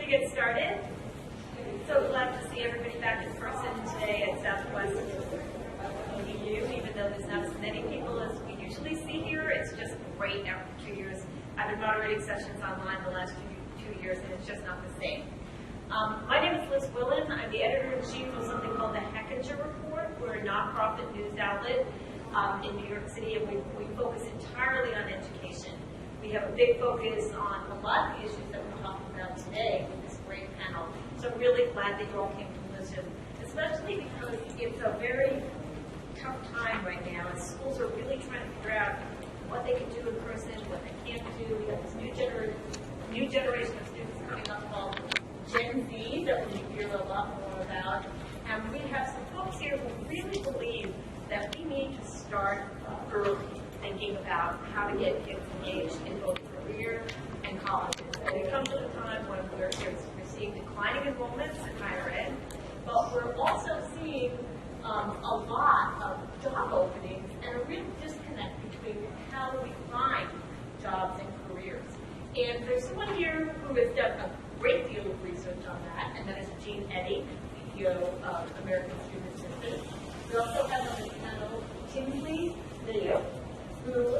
to get started. So glad to see everybody back in person today at Southwest EDU, even though there's not as many people as we usually see here. It's just great after 2 years. I've been moderating sessions online the last two years, and it's just not the same. My name is Liz Willen. I'm the editor-in-chief of something called the Hechinger Report. We're a nonprofit news outlet in New York City, and we focus entirely on education. We have a big focus on a lot of the issues that we're talking about today with this great panel. So I'm really glad that you all came to listen, especially because it's a very tough time right now, and schools are really trying to figure out what they can do in person, what they can't do. We have this new generation of students coming up called Gen Z that we hear a lot more about. And we have some folks here who really believe that we need to start early thinking about how to get kids engaged in both career and colleges. And it comes at a time when we're seeing declining enrollments in higher ed, but we're also seeing a lot of job openings and a real disconnect between how do we find jobs and careers. And there's someone here who has done a great deal of research on that, and that is Jean Eddy, CEO of American Student Assistance. We also have on the panel Tinsley Maier, who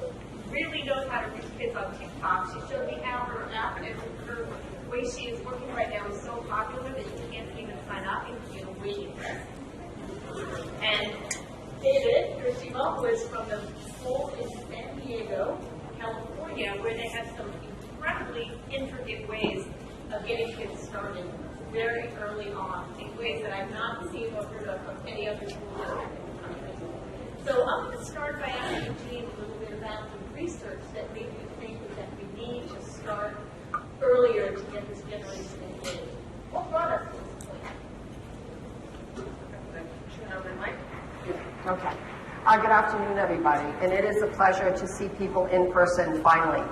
really knows how to reach kids on TikTok. She showed me how her app and her way she is working right now is so popular that you can't even sign up and get a waiting list. And David Hirshima was from the school in San Diego, California, where they have some incredibly intricate ways of getting kids started very early on in ways that I've not seen or heard of from any other school district in the country. So I'm going to start by asking Jean a little bit about the research that made you think that we need to start earlier to get this generation engaged. What brought us to this point? Turn over the mic. Okay. Good afternoon, everybody. And it is a pleasure to see people in person finally.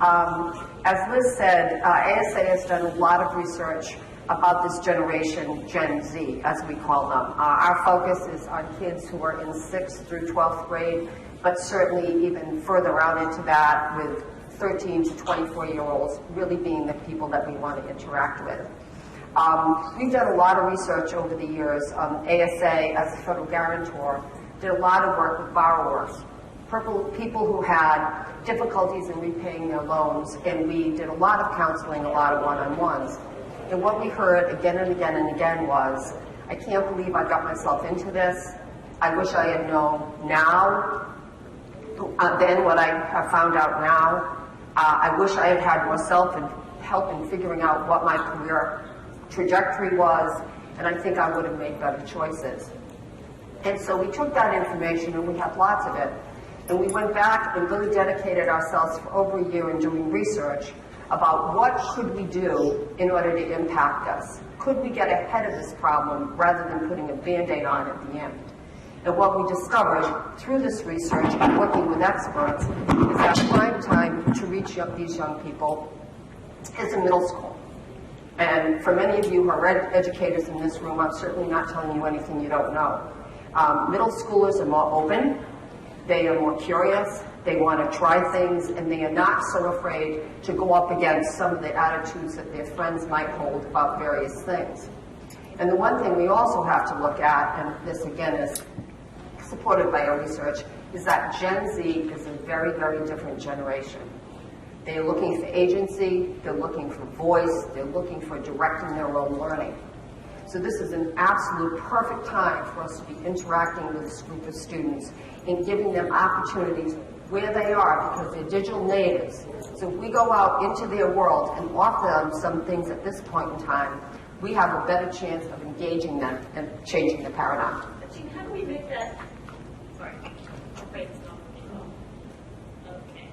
As Liz said, ASA has done a lot of research about this generation, Gen Z, as we call them. Our focus is on kids who are in 6th through 12th grade, but certainly even further out into that with 13 to 24-year-olds really being the people that we want to interact with. We've done a lot of research over the years. ASA, as a federal guarantor, did a lot of work with borrowers, people who had difficulties in repaying their loans, and we did a lot of counseling, a lot of one-on-ones. And what we heard again and again and again was, I can't believe I got myself into this. I wish I had known now, then what I have found out now. I wish I had had more help in figuring out what my career trajectory was, and I think I would have made better choices. And so we took that information, and we had lots of it, and we went back and really dedicated ourselves for over a year in doing research about what could we do in order to impact us. Could we get ahead of this problem rather than putting a Band-Aid on at the end? And what we discovered through this research and working with experts is that prime time to reach these young people is in middle school. And for many of you who are educators in this room, I'm certainly not telling you anything you don't know. Middle schoolers are more open, they are more curious, they want to try things, and they are not so afraid to go up against some of the attitudes that their friends might hold about various things. And the one thing we also have to look at, and this again is supported by our research, is that Gen Z is a very, very different generation. They're looking for agency, they're looking for voice, they're looking for directing their own learning. So this is an absolute perfect time for us to be interacting with this group of students and giving them opportunities where they are, because they're digital natives. So if we go out into their world and offer them some things at this point in time, we have a better chance of engaging them and changing the paradigm. But Jean, how do we make that? Sorry. Wait, it's not. Okay.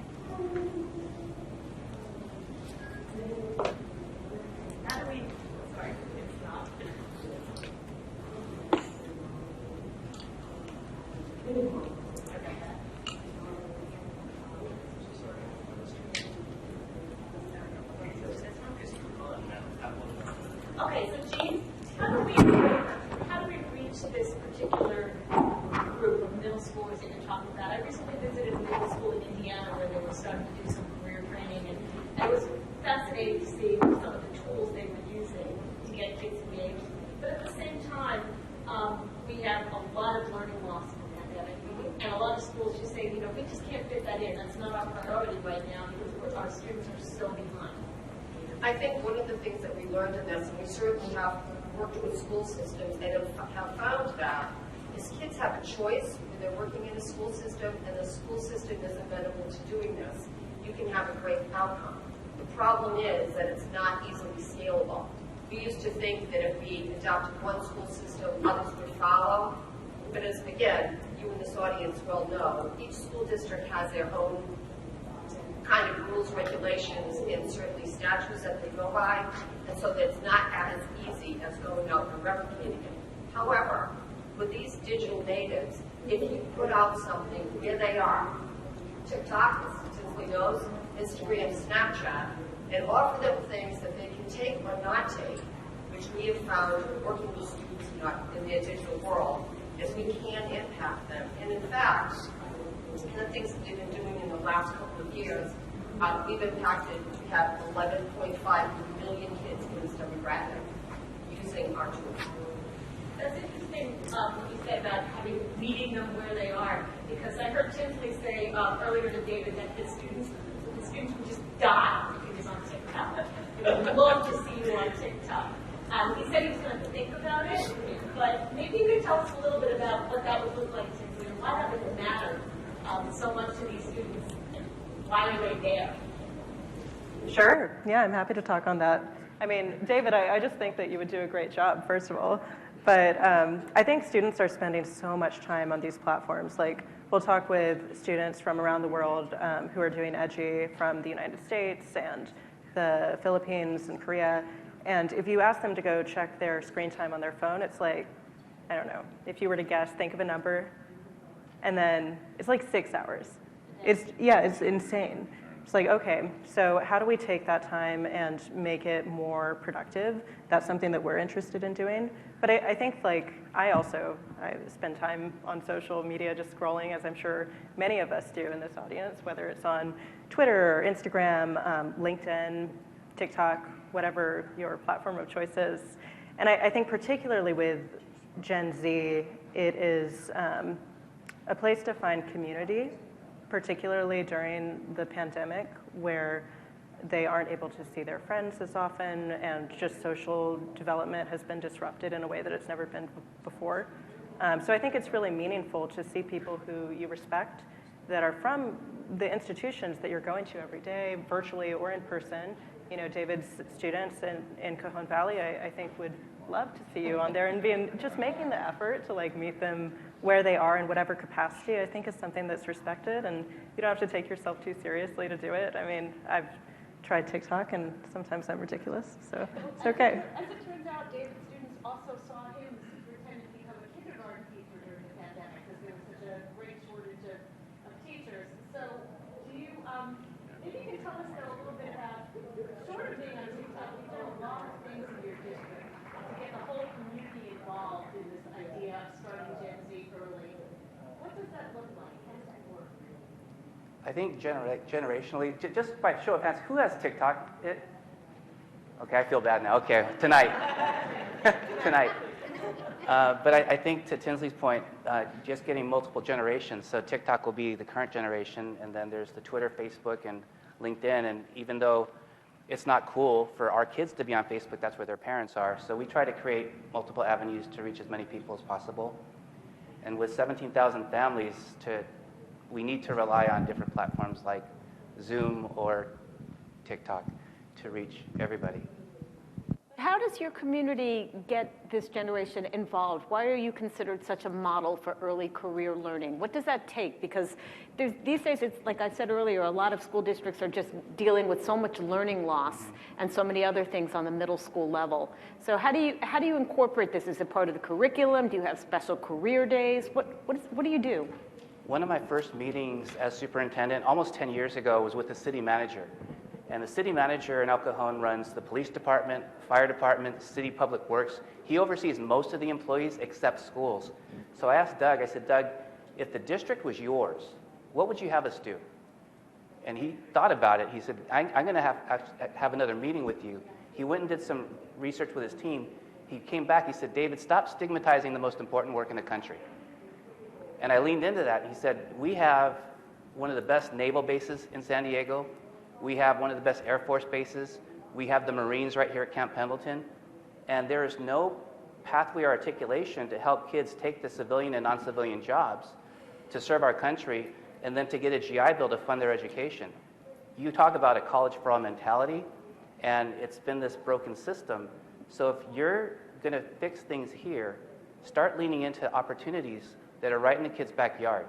How do we? Sorry, it's not. Okay, so Jean, how do we reach this particular group of middle schoolers that you're talking about? I recently visited a middle school in Indiana where they were starting to do some career training, and it was fascinating to see some of the tools they were using. still behind? I think one of the things that we learned in this, and we certainly have worked with school systems and have found that, is kids have a choice when they're working in a school system, and the school system is amenable to doing this. You can have a great outcome. The problem is that it's not easily scalable. We used to think that if we adopted one school system, others would follow. But as, again, you in this audience well know, each school district has their own kind of rules, regulations, and certainly statutes that they go by, and so that it's not as easy as going out and replicating it. However, with these digital natives, if you put out something where they are, TikTok, as Tinsley knows, Instagram, Snapchat, and offer them things that they can take or not take, which we have found working with students in their digital world, is we can impact them. And in fact, one of the things that we've been doing in the last couple of years, we've impacted, we have 11.5 million kids in this demographic using our tools. That's interesting what you say about meeting them where they are, because I heard Tinsley say earlier to David that the students would just die if he was on TikTok. They would love to see you on TikTok. He said he was going to think about it, but maybe you could tell us a little bit about what that would look like, Tinsley, and why that would matter so much to these students, and why are they there? Sure. Yeah, I'm happy to talk on that. I mean, David, I just think that you would do a great job, first of all. But I think students are spending so much time on these platforms. Like, we'll talk with students from around the world who are doing EDU from the United States and the Philippines and Korea. And if you ask them to go check their screen time on their phone, it's like, I don't know, if you were to guess, think of a number, and then it's like 6 hours. It's insane. It's like, okay, so how do we take that time and make it more productive? That's something that we're interested in doing. But I think, like, I spend time on social media just scrolling, as I'm sure many of us do in this audience, whether it's on Twitter, or Instagram, LinkedIn, TikTok, whatever your platform of choice is. And I think particularly with Gen Z, it is a place to find community, particularly during the pandemic, where they aren't able to see their friends as often, and just social development has been disrupted in a way that it's never been before. So I think it's really meaningful to see people who you respect that are from the institutions that you're going to every day, virtually or in person. You know, David's students in Cajon Valley, I think would love to see you on there, and just making the effort to like meet them where they are in whatever capacity, I think is something that's respected, and you don't have to take yourself too seriously to do it. I mean, I've tried TikTok, and sometimes I'm ridiculous, so it's okay. As it turns out, David's students also saw him, the superintendent, become a kindergarten teacher during the pandemic because there was such a great shortage of teachers. So do you, maybe you can tell us though a little bit about, short of being on TikTok, you've done a lot of things in your district to get the whole community involved in this idea of starting Gen Z early. What does that look like? How does that work? I think generationally, just by show of hands, who has TikTok? Okay, I feel bad now. Okay, tonight. Tonight. But I think to Tinsley's point, just getting multiple generations. So TikTok will be the current generation, and then there's the Twitter, Facebook, and LinkedIn. And even though it's not cool for our kids to be on Facebook, that's where their parents are. So we try to create multiple avenues to reach as many people as possible. And with 17,000 families, we need to rely on different platforms like Zoom or TikTok to reach everybody. How does your community get this generation involved? Why are you considered such a model for early career learning? What does that take? Because these days, it's like I said earlier, a lot of school districts are just dealing with so much learning loss and so many other things on the middle school level. So how do you incorporate this? Is it part of the curriculum? Do you have special career days? What do you do? One of my first meetings as superintendent almost 10 years ago was with the city manager. And the city manager in El Cajon runs the police department, fire department, city public works. He oversees most of the employees except schools. So I asked Doug, I said, Doug, if the district was yours, what would you have us do? And he thought about it. He said, I'm going to have another meeting with you. He went and did some research with his team. He came back, he said, David, stop stigmatizing the most important work in the country. And I leaned into that. He said, we have one of the best naval bases in San Diego. We have one of the best Air Force bases. We have the Marines right here at Camp Pendleton. And there is no pathway or articulation to help kids take the civilian and non-civilian jobs to serve our country and then to get a GI Bill to fund their education. You talk about a college for all mentality, and it's been this broken system. So if you're going to fix things here, start leaning into opportunities that are right in the kids' backyard.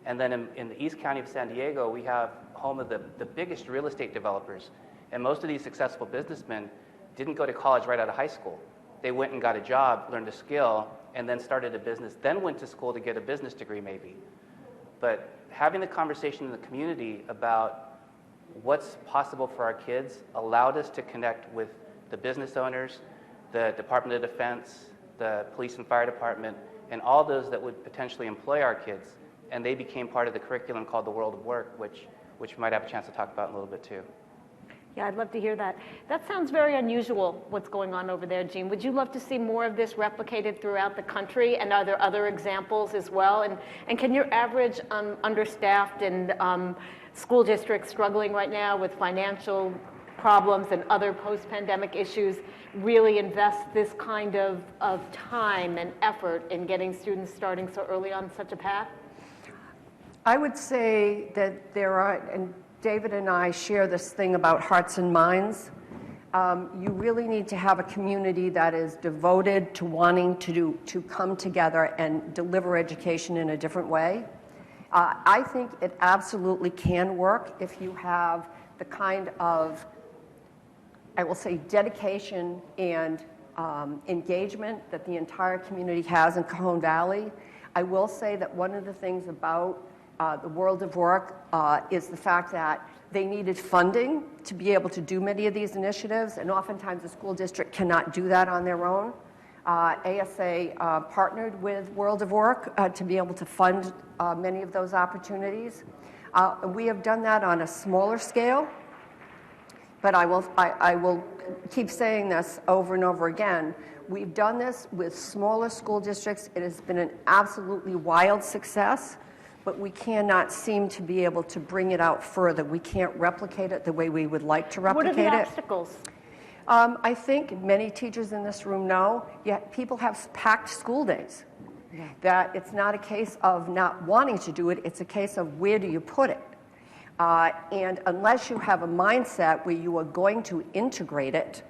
And then in the East County of San Diego, we have home of the biggest real estate developers. And most of these successful businessmen didn't go to college right out of high school. They went and got a job, learned a skill, and then started a business, then went to school to get a business degree maybe. But having the conversation in the community about what's possible for our kids allowed us to connect with the business owners, the Department of Defense, the police and fire department, and all those that would potentially employ our kids. And they became part of the curriculum called the World of Work, which we might have a chance to talk about in a little bit too. Yeah, I'd love to hear that. That sounds very unusual, what's going on over there, Jean. Would you love to see more of this replicated throughout the country? And are there other examples as well? And can your average understaffed and school districts struggling right now with financial problems and other post-pandemic issues really invest this kind of time and effort in getting students starting so early on such a path? I would say that there are, and David and I share this thing about hearts and minds. You really need to have a community that is devoted to wanting to come together and deliver education in a different way. I think it absolutely can work if you have the kind of, I will say, dedication and engagement that the entire community has in Cajon Valley. I will say that one of the things about the World of Work is the fact that they needed funding to be able to do many of these initiatives, and oftentimes the school district cannot do that on their own. ASA partnered with World of Work to be able to fund many of those opportunities. We have done that on a smaller scale, but I will keep saying this over and over again. We've done this with smaller school districts. It has been an absolutely wild success, but we cannot seem to be able to bring it out further. We can't replicate it the way we would like to replicate it. What are the obstacles? I think many teachers in this room know, people have packed school days. Yeah. That it's not a case of not wanting to do it, it's a case of where do you put it. And unless you have a mindset where you are going to integrate it,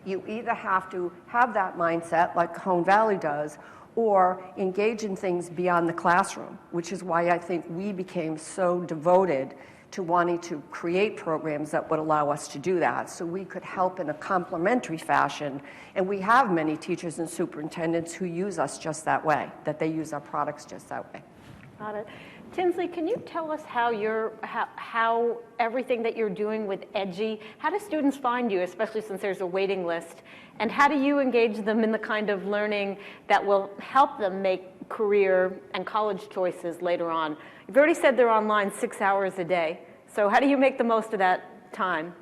you either have to have that mindset like Cajon Valley does, or engage in things beyond the classroom, which is why I think we became so devoted to wanting to create programs that would allow us to do that, so we could help in a complementary fashion. And we have many teachers and superintendents who use us just that way, that they use our products just that way. Got it. Tinsley, can you tell us how everything that you're doing with EDGI, how do students find you, especially since there's a waiting list, and how do you engage them in the kind of learning that will help them make career and college choices later on? You've already said they're online 6 hours a day, so how do you make the most of that time?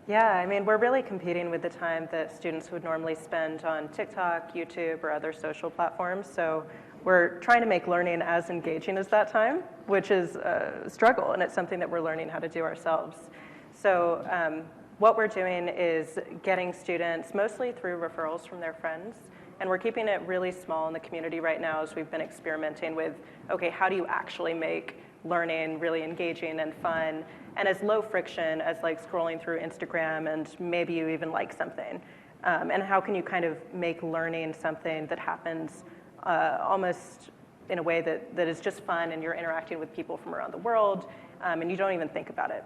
Yeah, I mean, we're really competing with the time that students would normally spend on TikTok, YouTube, or other social platforms, so we're trying to make learning as engaging as that time, which is a struggle, and it's something that we're learning how to do ourselves. So what we're doing is getting students, mostly through referrals from their friends, and we're keeping it really small in the community right now as we've been experimenting with, okay, how do you actually make learning really engaging and fun, and as low friction as like scrolling through Instagram and maybe you even like something. And how can you kind of make learning something that happens almost in a way that is just fun, and you're interacting with people from around the world, and you don't even think about it.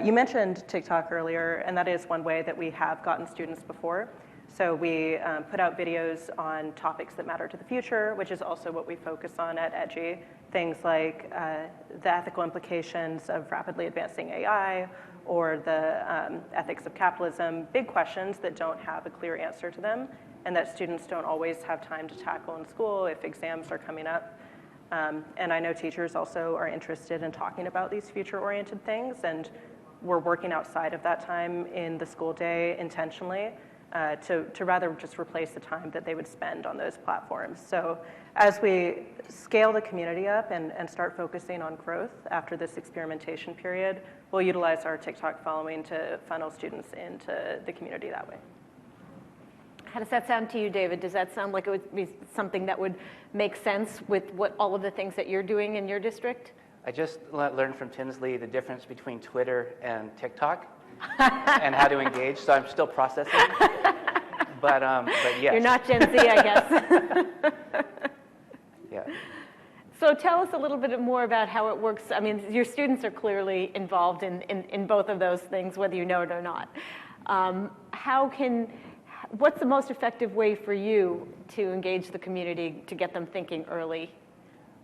You mentioned TikTok earlier, and that is one way that we have gotten students before. So we put out videos on topics that matter to the future, which is also what we focus on at EDGI. Things like the ethical implications of rapidly advancing AI, or the ethics of capitalism, big questions that don't have a clear answer to them, and that students don't always have time to tackle in school if exams are coming up. And I know teachers also are interested in talking about these future-oriented things, and we're working outside of that time in the school day intentionally to rather just replace the time that they would spend on those platforms. So as we scale the community up and start focusing on growth after this experimentation period, we'll utilize our TikTok following to funnel students into the community that way. How does that sound to you, David? Does that sound like it would be something that would make sense with what all of the things that you're doing in your district? I just learned from Tinsley the difference between Twitter and TikTok and how to engage, so I'm still processing. But yes. You're not Gen Z, I guess. Yeah. So tell us a little bit more about how it works. I mean, your students are clearly involved in both of those things, whether you know it or not. What's the most effective way for you to engage the community to get them thinking early?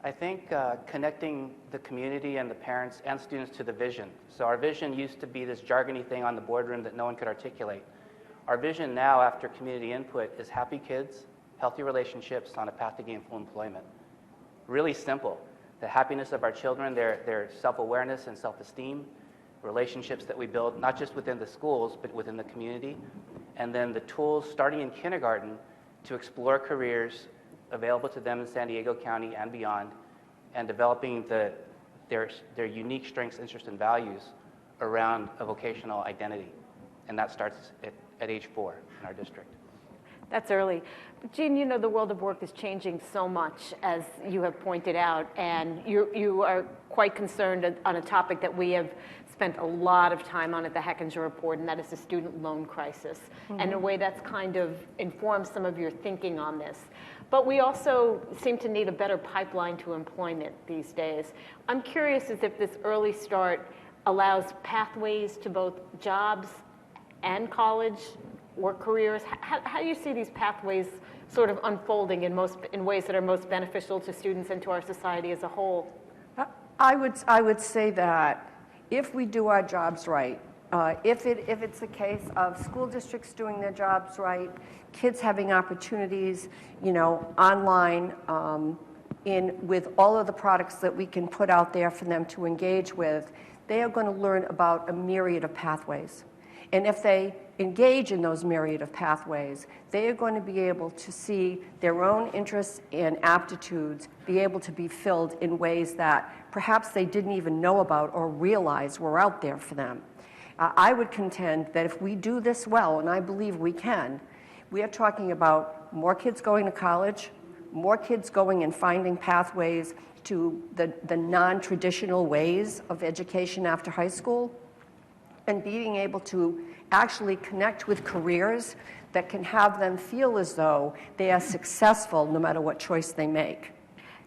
I think connecting the community and the parents and students to the vision. So our vision used to be this jargony thing on the boardroom that no one could articulate. Our vision now, after community input, is happy kids, healthy relationships on a path to gainful employment. Really simple. The happiness of our children, their self-awareness and self-esteem, relationships that we build, not just within the schools, but within the community. And then the tools, starting in kindergarten, to explore careers available to them in San Diego County and beyond, and developing their unique strengths, interests, and values around a vocational identity. And that starts at age 4 in our district. That's early. But Jean, you know, the world of work is changing so much, as you have pointed out, and you are quite concerned on a topic that we have spent a lot of time on at the Hechinger Report, and that is the student loan crisis. Mm-hmm. And in a way that's kind of informed some of your thinking on this. But we also seem to need a better pipeline to employment these days. I'm curious as if this early start allows pathways to both jobs and college or careers. How do you see these pathways sort of unfolding in ways that are most beneficial to students and to our society as a whole? I would say that if we do our jobs right, if it's a case of school districts doing their jobs right, kids having opportunities, you know, online, with all of the products that we can put out there for them to engage with, they are going to learn about a myriad of pathways. And if they engage in those myriad of pathways, they are going to be able to see their own interests and aptitudes be able to be filled in ways that perhaps they didn't even know about or realize were out there for them. I would contend that if we do this well, and I believe we can, we are talking about more kids going to college, more kids going and finding pathways to the non-traditional ways of education after high school, and being able to actually connect with careers that can have them feel as though they are successful no matter what choice they make.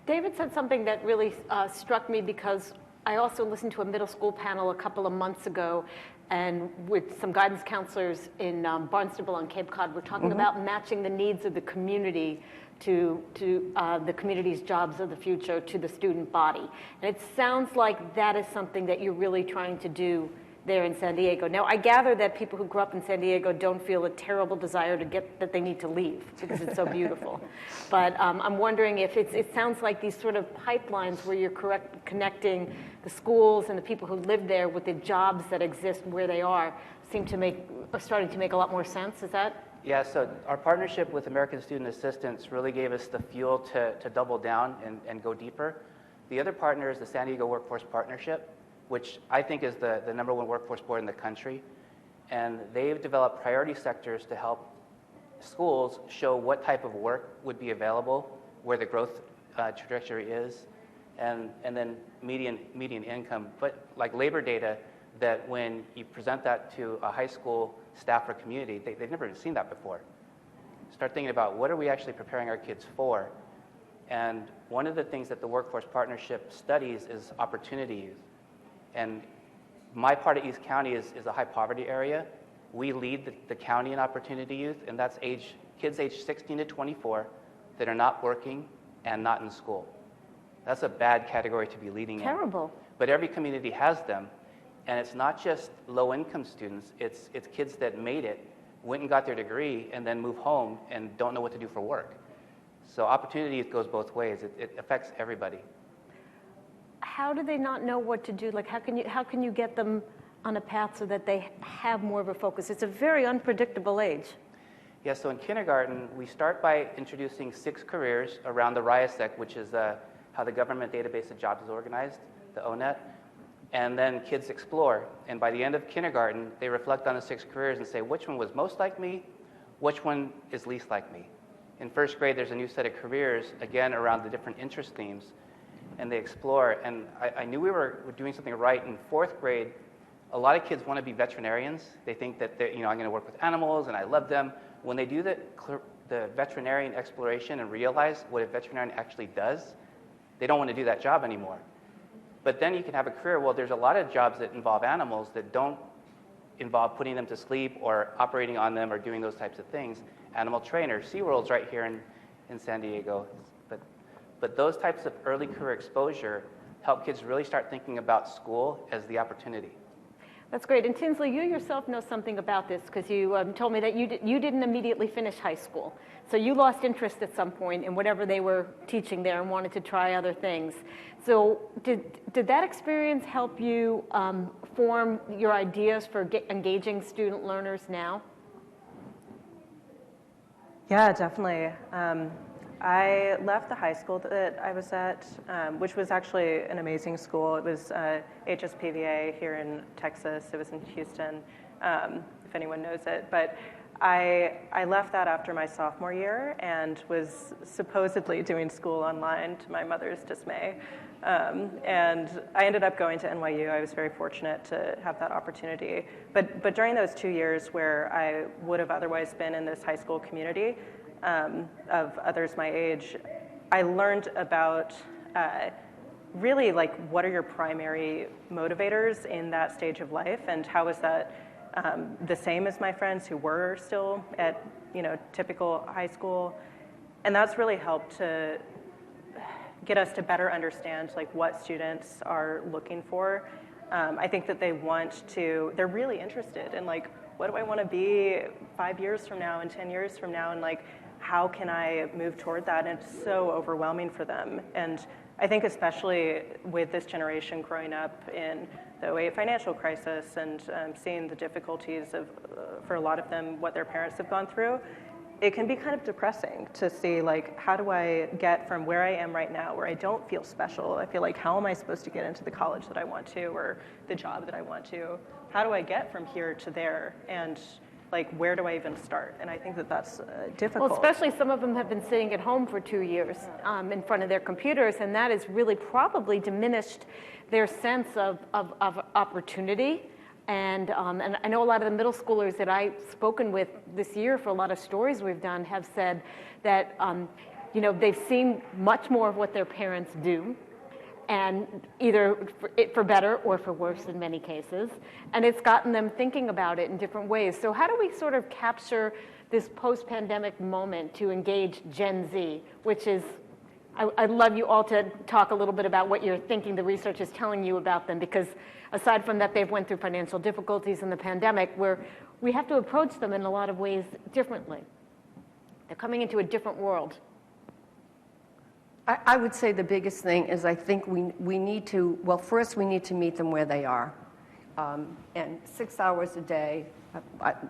David said something that really struck me, because I also listened to a middle school panel a couple of months ago, and with some guidance counselors in Barnstable on Cape Cod, we're talking about matching the needs of the community to the community's jobs of the future, to the student body. And it sounds like that is something that you're really trying to do there in San Diego. Now, I gather that people who grew up in San Diego don't feel a terrible desire that they need to leave because it's so beautiful. But I'm wondering if it sounds like these sort of pipelines where you're connecting the schools and the people who live there with the jobs that exist where they are are starting to make a lot more sense. Is that? Yeah, so our partnership with American Student Assistance really gave us the fuel to double down and go deeper. The other partner is the San Diego Workforce Partnership, which I think is the #1 workforce board in the country. And they've developed priority sectors to help schools show what type of work would be available, where the growth trajectory is, and then median income. But like labor data, that when you present that to a high school staff or community, they've never seen that before. Start thinking about what are we actually preparing our kids for? And one of the things that the Workforce Partnership studies is opportunities. And my part of East County is a high poverty area. We lead the county in opportunity youth, and that's kids aged 16 to 24 that are not working and not in school. That's a bad category to be leading in. Terrible. But every community has them. And it's not just low-income students, it's kids that made it, went and got their degree, and then move home and don't know what to do for work. So opportunity goes both ways. It affects everybody. How do they not know what to do? Like, how can you get them on a path so that they have more of a focus? It's a very unpredictable age. Yeah, so in kindergarten, we start by introducing 6 careers around the RIASEC, which is how the Government Database of Jobs is organized, the ONET. And then kids explore. And by the end of kindergarten, they reflect on the 6 careers and say, which one was most like me? Which one is least like me? In first grade, there's a new set of careers, again, around the different interest themes. And they explore. And I knew we were doing something right. In 4th grade, a lot of kids want to be veterinarians. They think that I'm going to work with animals and I love them. When they do the veterinarian exploration and realize what a veterinarian actually does, they don't want to do that job anymore. But then you can have a career, well, there's a lot of jobs that involve animals that don't involve putting them to sleep or operating on them or doing those types of things. Animal trainer, SeaWorld's right here in San Diego. But those types of early career exposure help kids really start thinking about school as the opportunity. That's great. And Tinsley, you yourself know something about this because you told me that you didn't immediately finish high school. So you lost interest at some point in whatever they were teaching there and wanted to try other things. So did that experience help you form your ideas for engaging student learners now? Yeah, definitely. I left the high school that I was at, which was actually an amazing school. It was HSPVA here in Texas. It was in Houston, if anyone knows it. But I left that after my sophomore year and was supposedly doing school online to my mother's dismay. And I ended up going to NYU. I was very fortunate to have that opportunity. But during those 2 years where I would have otherwise been in this high school community, of others my age, I learned about really like what are your primary motivators in that stage of life, and how is that the same as my friends who were still at typical high school, and that's really helped to get us to better understand like what students are looking for. I think that they're really interested in like, what do I want to be 5 years from now and 10 years from now, and like, how can I move toward that? And it's so overwhelming for them. And I think especially with this generation growing up in the 2008 financial crisis and seeing the difficulties of, for a lot of them, what their parents have gone through, it can be kind of depressing to see like, how do I get from where I am right now, where I don't feel special? I feel like, how am I supposed to get into the college that I want to, or the job that I want to? How do I get from here to there? And like, where do I even start? And I think that that's difficult. Well, especially some of them have been sitting at home for 2 years in front of their computers, and that has really probably diminished their sense of opportunity. And I know a lot of the middle schoolers that I've spoken with this year for a lot of stories we've done have said that they've seen much more of what their parents do, and either for better or for worse in many cases, and it's gotten them thinking about it in different ways. So how do we sort of capture this post-pandemic moment to engage Gen Z, which is, I'd love you all to talk a little bit about what you're thinking the research is telling you about them, because aside from that, they've went through financial difficulties in the pandemic, where we have to approach them in a lot of ways differently. They're coming into a different world. I would say the biggest thing is I think we need to, well, first we need to meet them where they are. And 6 hours a day,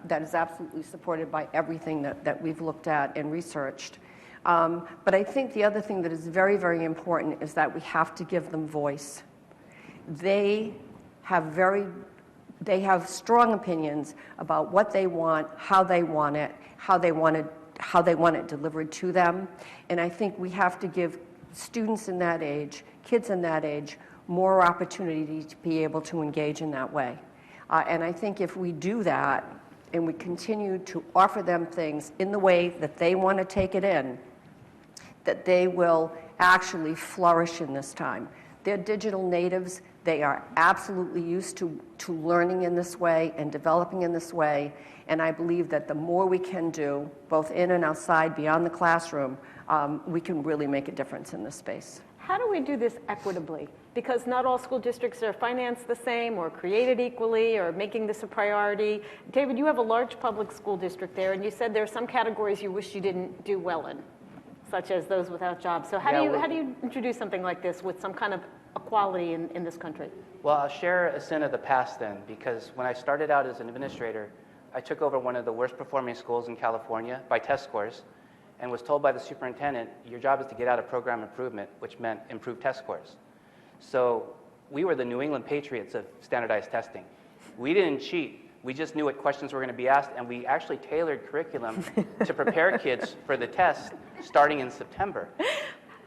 that is absolutely supported by everything that we've looked at and researched. But I think the other thing that is very, very important is that we have to give them voice. They have strong opinions about what they want, how they want it, how they want it delivered to them. And I think we have to give students in that age, kids in that age, more opportunity to be able to engage in that way. And I think if we do that and we continue to offer them things in the way that they want to take it in, that they will actually flourish in this time. They're digital natives. They are absolutely used to learning in this way and developing in this way. And I believe that the more we can do, both in and outside, beyond the classroom, we can really make a difference in this space. How do we do this equitably? Because not all school districts are financed the same or created equally or making this a priority. David, you have a large public school district there, and you said there are some categories you wish you didn't do well in, such as those without jobs. So how do you introduce something like this with some kind of equality in this country? Well, I'll share a sin of the past then, because when I started out as an administrator, I took over one of the worst performing schools in California by test scores and was told by the superintendent, your job is to get out of program improvement, which meant improved test scores. So we were the New England Patriots of standardized testing. We didn't cheat. We just knew what questions were going to be asked, and we actually tailored curriculum to prepare kids for the test starting in September.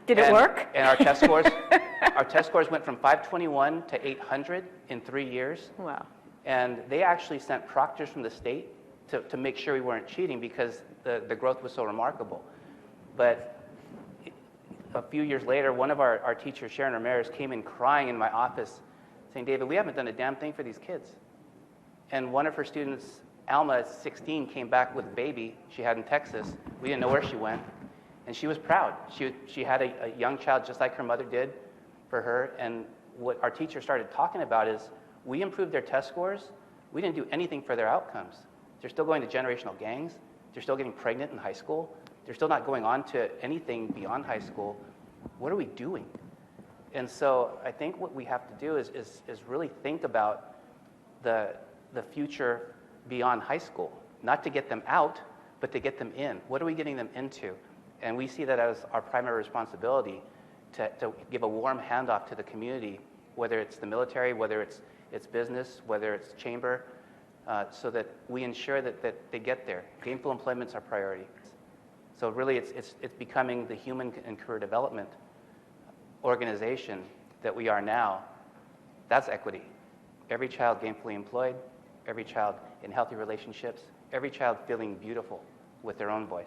Did it work? And our test scores went from 521 to 800 in 3 years. Wow. And they actually sent proctors from the state to make sure we weren't cheating because the growth was so remarkable. But a few years later, one of our teachers, Sharon Ramirez, came in crying in my office saying, David, we haven't done a damn thing for these kids. And one of her students, Alma, at 16, came back with a baby she had in Texas. We didn't know where she went. And she was proud. She had a young child just like her mother did for her. And what our teacher started talking about is we improved their test scores. We didn't do anything for their outcomes. They're still going to generational gangs. They're still getting pregnant in high school. They're still not going on to anything beyond high school. What are we doing? And so I think what we have to do is really think about the future beyond high school, not to get them out, but to get them in. What are we getting them into? And we see that as our primary responsibility to give a warm handoff to the community, whether it's the military, whether it's business, whether it's chamber, so that we ensure that they get there. Gainful employment's our priority. So really it's becoming the human and career development organization that we are now. That's equity. Every child gainfully employed, every child in healthy relationships, every child feeling beautiful with their own voice.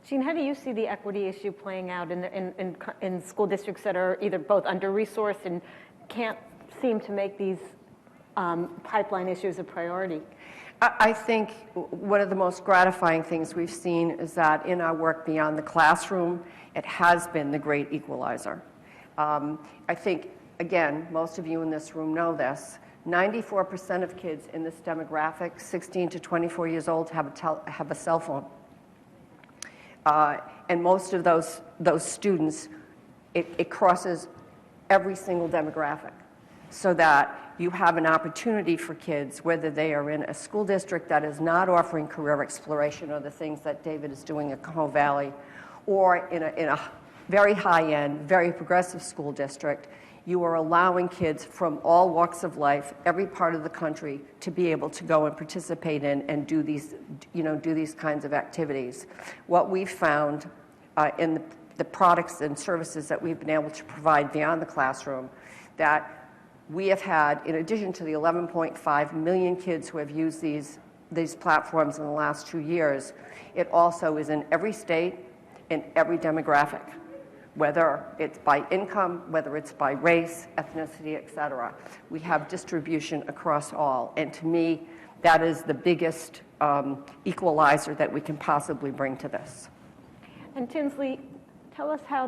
Jean, how do you see the equity issue playing out in school districts that are either both under-resourced and can't seem to make these pipeline issues a priority? I think one of the most gratifying things we've seen is that in our work beyond the classroom, it has been the great equalizer. I think, again, most of you in this room know this, 94% of kids in this demographic, 16 to 24 years old, have a cell phone. And most of those students, it crosses every single demographic, so that you have an opportunity for kids, whether they are in a school district that is not offering career exploration or the things that David is doing at Cajon Valley, or in a very high-end, very progressive school district. You are allowing kids from all walks of life, every part of the country, to be able to go and participate in and do these kinds of activities. What we've found in the products and services that we've been able to provide beyond the classroom, that we have had, in addition to the 11.5 million kids who have used these platforms in the last 2 years, it also is in every state, in every demographic, whether it's by income, whether it's by race, ethnicity, et cetera. We have distribution across all. And to me, that is the biggest equalizer that we can possibly bring to this. And Tinsley, tell us how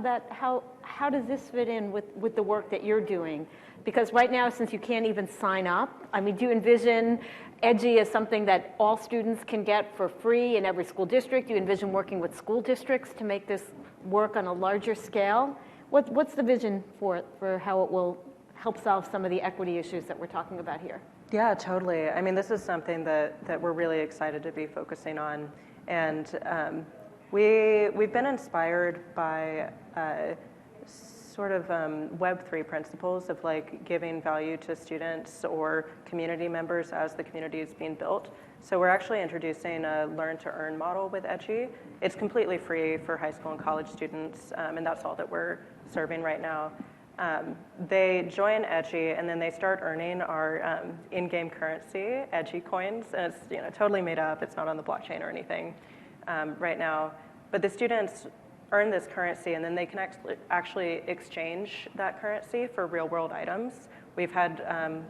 does this fit in with the work that you're doing? Because right now, since you can't even sign up, I mean, do you envision EDGI as something that all students can get for free in every school district? Do you envision working with school districts to make this work on a larger scale? What's the vision for how it will help solve some of the equity issues that we're talking about here? Yeah, totally. I mean, this is something that we're really excited to be focusing on. And we've been inspired by sort of Web3 principles of like giving value to students or community members as the community is being built. So we're actually introducing a learn to earn model with EDGI. It's completely free for high school and college students, and that's all that we're serving right now. They join EDGI and then they start earning our in-game currency, EDGI coins, and it's totally made up. It's not on the blockchain or anything right now. But the students earn this currency and then they can actually exchange that currency for real world items. We've had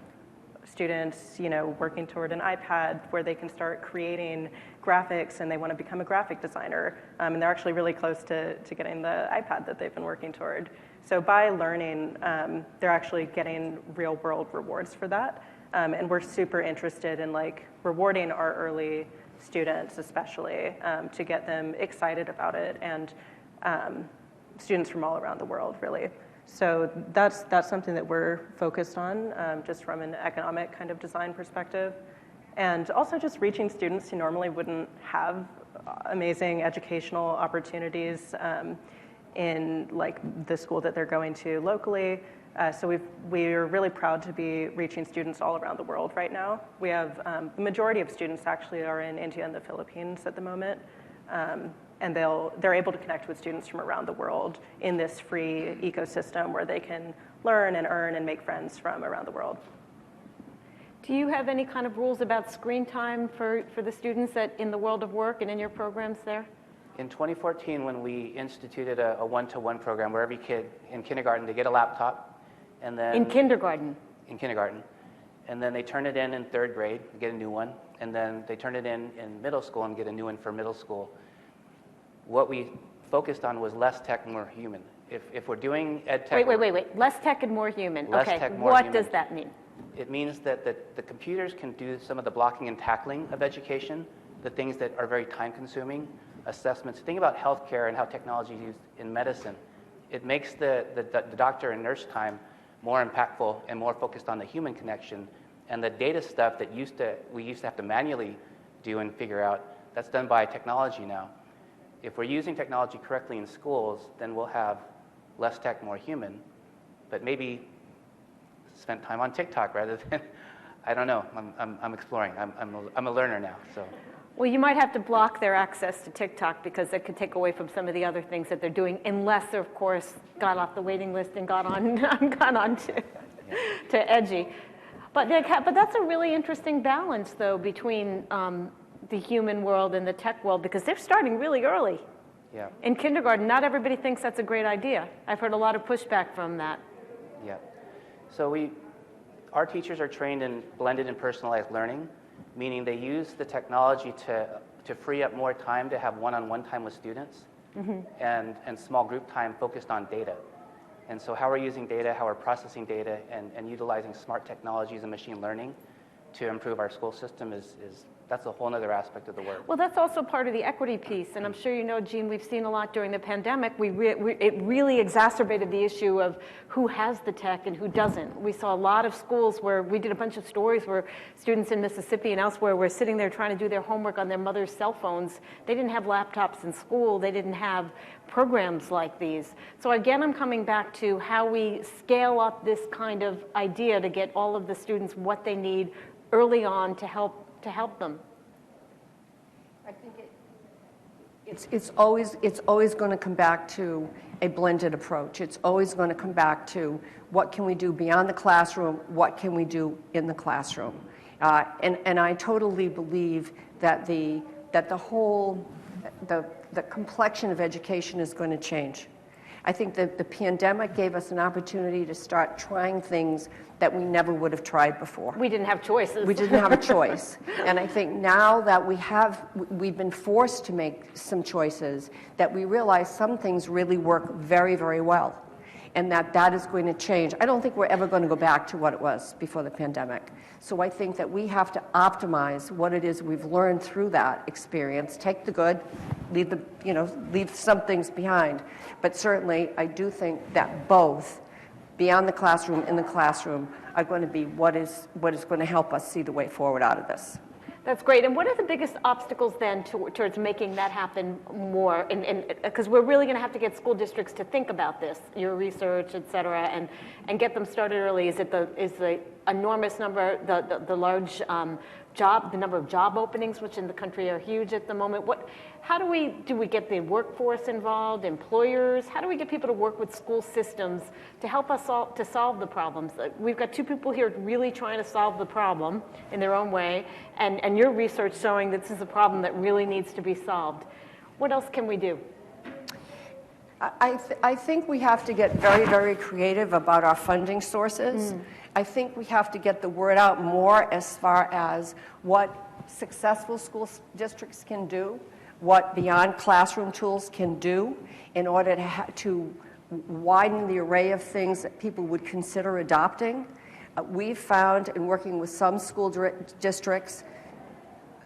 students, working toward an iPad where they can start creating graphics and they want to become a graphic designer. And they're actually really close to getting the iPad that they've been working toward. So by learning, they're actually getting real world rewards for that. And we're super interested in rewarding our early students especially to get them excited about it, and students from all around the world really. So that's something that we're focused on just from an economic kind of design perspective. And also just reaching students who normally wouldn't have amazing educational opportunities in like the school that they're going to locally. So we're really proud to be reaching students all around the world right now. We have, the majority of students actually are in India and the Philippines at the moment. And they're able to connect with students from around the world in this free ecosystem where they can learn and earn and make friends from around the world. Do you have any kind of rules about screen time for the students in the world of work and in your programs there? In 2014, when we instituted a one-to-one program where every kid in kindergarten, they get a laptop, and then... In kindergarten? In kindergarten. And then they turn it in third grade, get a new one, and then they turn it in middle school and get a new one for middle school. What we focused on was less tech, more human. If we're doing ed tech... Wait. Less tech and more human. Less okay, tech, more what human. does that mean? It means that the computers can do some of the blocking and tackling of education, the things that are very time-consuming, assessments. Think about healthcare and how technology is used in medicine. It makes the doctor and nurse time more impactful and more focused on the human connection. And the data stuff that we used to have to manually do and figure out, that's done by technology now. If we're using technology correctly in schools, then we'll have less tech, more human, but maybe spend time on TikTok rather than, I don't know, I'm exploring. I'm a learner now, so. Well, you might have to block their access to TikTok because it could take away from some of the other things that they're doing, unless they're, of course, got off the waiting list and got on to Edgy. But that's a really interesting balance, though, between the human world and the tech world, because they're starting really early. Yeah. In kindergarten, not everybody thinks that's a great idea. I've heard a lot of pushback from that. Yeah. So our teachers are trained in blended and personalized learning, meaning they use the technology to free up more time to have one-on-one time with students, and small group time focused on data. And so how we're using data, how we're processing data, and utilizing smart technologies and machine learning to improve our school system that's a whole other aspect of the work. Well, that's also part of the equity piece, and I'm sure you know, Jean, we've seen a lot during the pandemic. It really exacerbated the issue of who has the tech and who doesn't. We saw a lot of schools where we did a bunch of stories where students in Mississippi and elsewhere were sitting there trying to do their homework on their mother's cell phones. They didn't have laptops in school. They didn't have programs like these. So again, I'm coming back to how we scale up this kind of idea to get all of the students what they need early on to help them. I think it's always going to come back to a blended approach. It's always going to come back to what can we do beyond the classroom, what can we do in the classroom. And I totally believe that the complexion of education is going to change. I think that the pandemic gave us an opportunity to start trying things that we never would have tried before. We didn't have choices. We didn't have a choice. And I think now that we've been forced to make some choices, that we realize some things really work very, very well, and that is going to change. I don't think we're ever going to go back to what it was before the pandemic. So I think that we have to optimize what it is we've learned through that experience, take the good, leave some things behind. But certainly, I do think that both beyond the classroom, in the classroom, are going to be what is going to help us see the way forward out of this. That's great. And what are the biggest obstacles then towards making that happen more? Because we're really going to have to get school districts to think about this, your research, et cetera, and get them started early. Is the enormous number, the large the number of job openings, which in the country are huge at the moment? How do we get the workforce involved, employers? How do we get people to work with school systems to help us to solve the problems? We've got two people here really trying to solve the problem in their own way, and your research showing that this is a problem that really needs to be solved. What else can we do? I think we have to get very, very creative about our funding sources. I think we have to get the word out more as far as what successful school districts can do, what beyond classroom tools can do in order to widen the array of things that people would consider adopting. We've found in working with some school districts,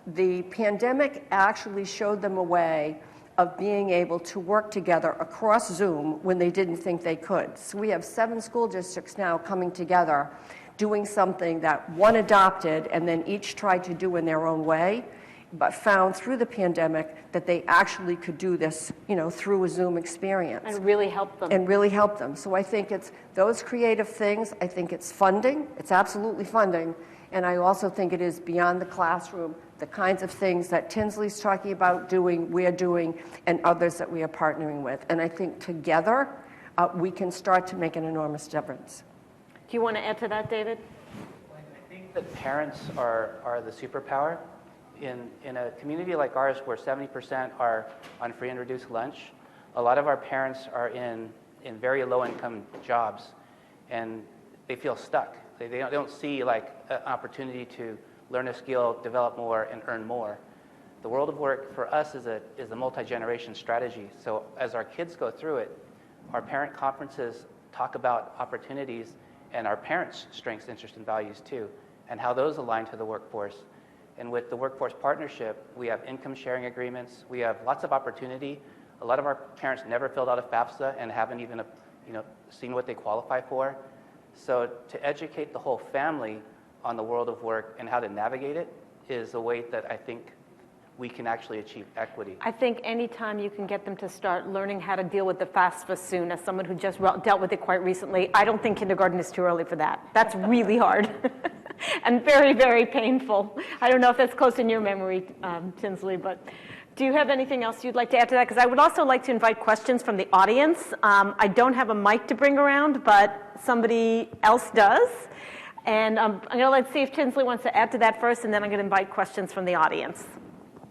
the pandemic actually showed them a way of being able to work together across Zoom when they didn't think they could. So we have 7 school districts now coming together doing something that one adopted and then each tried to do in their own way, but found through the pandemic that they actually could do this, through a Zoom experience. And really help them. And really help them. So I think it's those creative things. I think it's funding. It's absolutely funding. And I also think it is beyond the classroom, the kinds of things that Tinsley's talking about doing, we're doing, and others that we are partnering with. And I think together, we can start to make an enormous difference. Do you want to add to that, David? I think that parents are the superpower. In a community like ours where 70% are on free and reduced lunch, a lot of our parents are in very low-income jobs, and they feel stuck. They don't see like an opportunity to learn a skill, develop more, and earn more. The world of work for us is a multi-generation strategy. So as our kids go through it, our parent conferences talk about opportunities and our parents' strengths, interests, and values too, and how those align to the workforce. And with the workforce partnership, we have income sharing agreements. We have lots of opportunity. A lot of our parents never filled out a FAFSA and haven't even seen what they qualify for. So to educate the whole family on the world of work and how to navigate it is a way that I think we can actually achieve equity. I think anytime you can get them to start learning how to deal with the FAFSA soon, as someone who just dealt with it quite recently, I don't think kindergarten is too early for that. That's really hard and very, very painful. I don't know if that's close in your memory, Tinsley, but do you have anything else you'd like to add to that? Because I would also like to invite questions from the audience. I don't have a mic to bring around, but somebody else does. And I'm going to see if Tinsley wants to add to that first, and then I'm going to invite questions from the audience.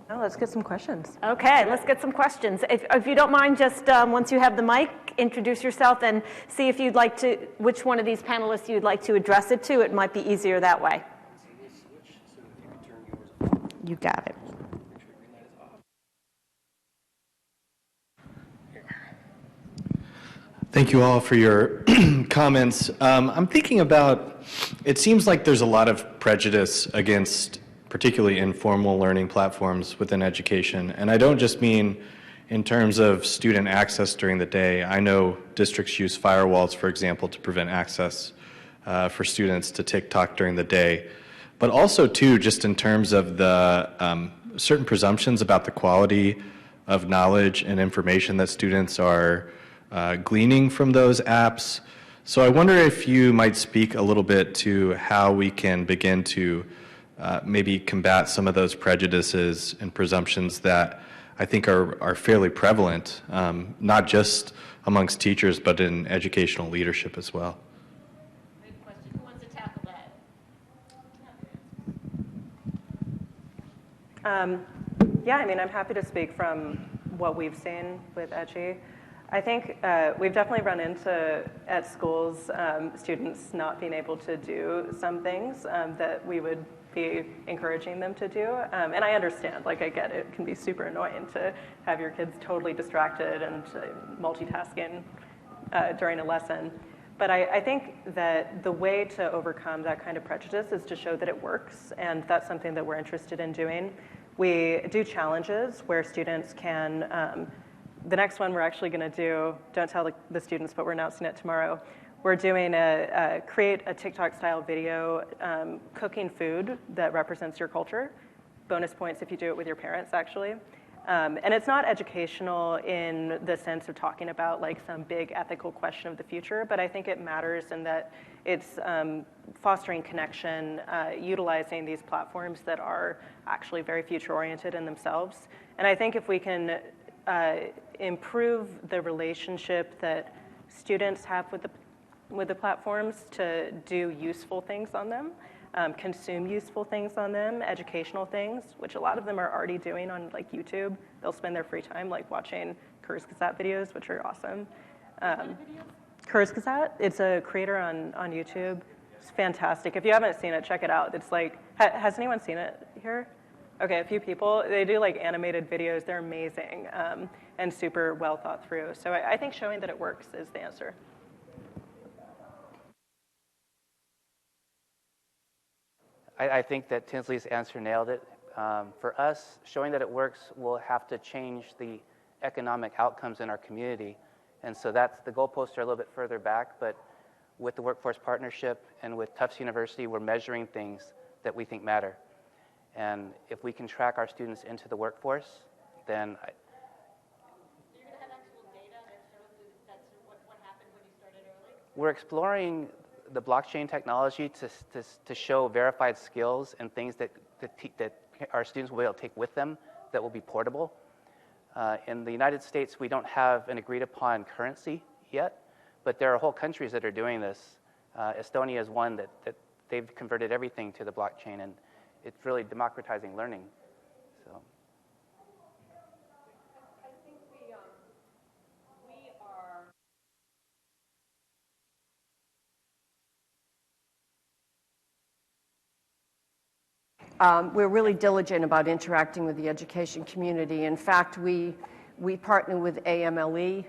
Oh, let's get some questions. Okay, let's get some questions. If you don't mind, just once you have the mic, introduce yourself and see if you'd like to, which one of these panelists you'd like to address it to. It might be easier that way. You got it. Thank you all for your comments. I'm thinking about, it seems like there's a lot of prejudice against particularly informal learning platforms within education. And I don't just mean in terms of student access during the day. I know districts use firewalls, for example, to prevent access for students to TikTok during the day. But also, too, just in terms of the certain presumptions about the quality of knowledge and information that students are gleaning from those apps. So I wonder if you might speak a little bit to how we can begin to maybe combat some of those prejudices and presumptions that I think are fairly prevalent, not just amongst teachers, but in educational leadership as well. Good question. Who wants to tackle that? Yeah, I mean, I'm happy to speak from what we've seen with EDGI. I think we've definitely run into, at schools, students not being able to do some things that we would be encouraging them to do. And I understand, like I get it, it can be super annoying to have your kids totally distracted and multitasking during a lesson. But I think that the way to overcome that kind of prejudice is to show that it works, and that's something that we're interested in doing. We do challenges where students can, the next one we're actually going to do, don't tell the students, but we're announcing it tomorrow. We're doing create a TikTok-style video cooking food that represents your culture. Bonus points if you do it with your parents, actually. And it's not educational in the sense of talking about like some big ethical question of the future, but I think it matters in that it's fostering connection, utilizing these platforms that are actually very future-oriented in themselves. And I think if we can improve the relationship that students have with the platforms to do useful things on them, consume useful things on them, educational things, which a lot of them are already doing on like YouTube. They'll spend their free time like watching Kurzgesagt videos, which are awesome. Kurzgesagt, it's a creator on YouTube. It's fantastic. If you haven't seen it, check it out. It's like, has anyone seen it here? Okay, a few people. They do like animated videos. They're amazing and super well thought through. So I think showing that it works is the answer. I think that Tinsley's answer nailed it. For us, showing that it works will have to change the economic outcomes in our community. And so that's the goalposts are a little bit further back, but with the Workforce Partnership and with Tufts University, we're measuring things that we think matter. And if we can track our students into the workforce, then So you're going to have actual data that shows that's what happened when you started early? we're exploring the blockchain technology to show verified skills and things that our students will be able to take with them that will be portable. In the United States, we don't have an agreed upon currency yet, but there are whole countries that are doing this. Estonia is one that they've converted everything to the blockchain, and it's really democratizing learning. So. I think we are. We're really diligent about interacting with the education community. In fact, we partnered with AMLE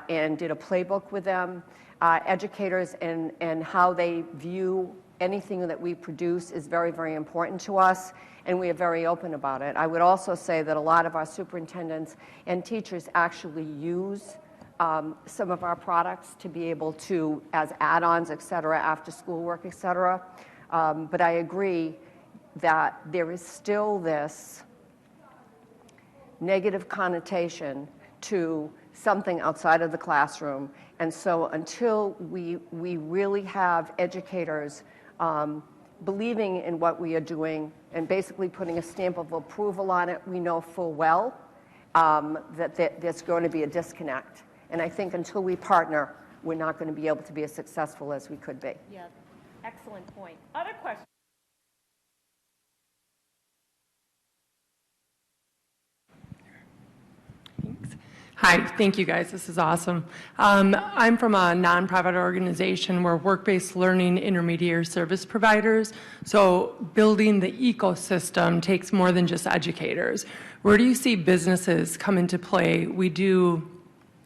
and did a playbook with them. Educators and how they view anything that we produce is very, very important to us, and we are very open about it. I would also say that a lot of our superintendents and teachers actually use some of our products to be able to, as add-ons, et cetera, after schoolwork, et cetera. But I agree that there is still this negative connotation to something outside of the classroom. And so until we really have educators believing in what we are doing and basically putting a stamp of approval on it, we know full well that there's going to be a disconnect. And I think until we partner, we're not going to be able to be as successful as we could be. Yeah, excellent point. Other questions? Hi, thank you guys. This is awesome. I'm from a nonprofit organization. We're work-based learning intermediary service providers. So building the ecosystem takes more than just educators. Where do you see businesses come into play? We do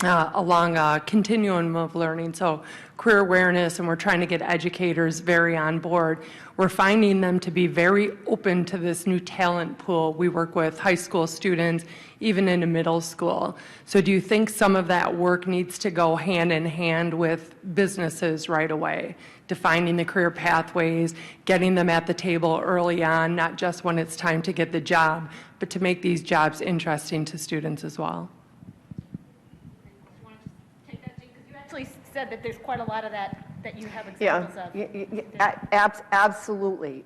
along a continuum of learning, so career awareness, and we're trying to get educators very on board. We're finding them to be very open to this new talent pool. We work with high school students, even into middle school. So do you think some of that work needs to go hand in hand with businesses right away, defining the career pathways, getting them at the table early on, not just when it's time to get the job, but to make these jobs interesting to students as well? Actually said that there's quite a lot of that you have examples of. Absolutely.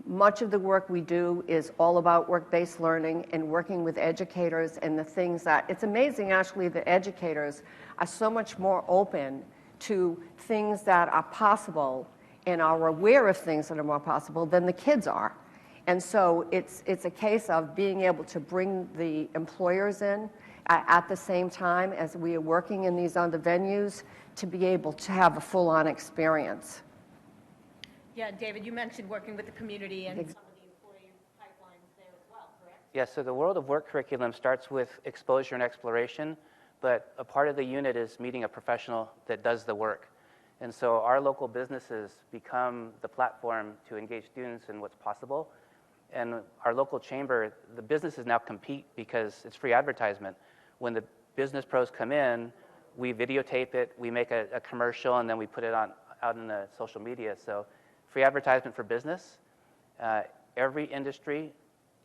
Much of the work we do is all about work-based learning and working with educators and the things that, it's amazing actually that educators are so much more open to things that are possible and are aware of things that are more possible than the kids are. And so it's a case of being able to bring the employers in at the same time as we are working in these other venues to be able to have a full-on experience. Yeah, David, you mentioned working with the community and some of the employee pipelines there as well, correct? Yeah, so the World of Work curriculum starts with exposure and exploration, but a part of the unit is meeting a professional that does the work. And so our local businesses become the platform to engage students in what's possible. And our local chamber, the businesses now compete because it's free advertisement. When the business pros come in, we videotape it, we make a commercial, and then we put it out in the social media. So free advertisement for business. Every industry,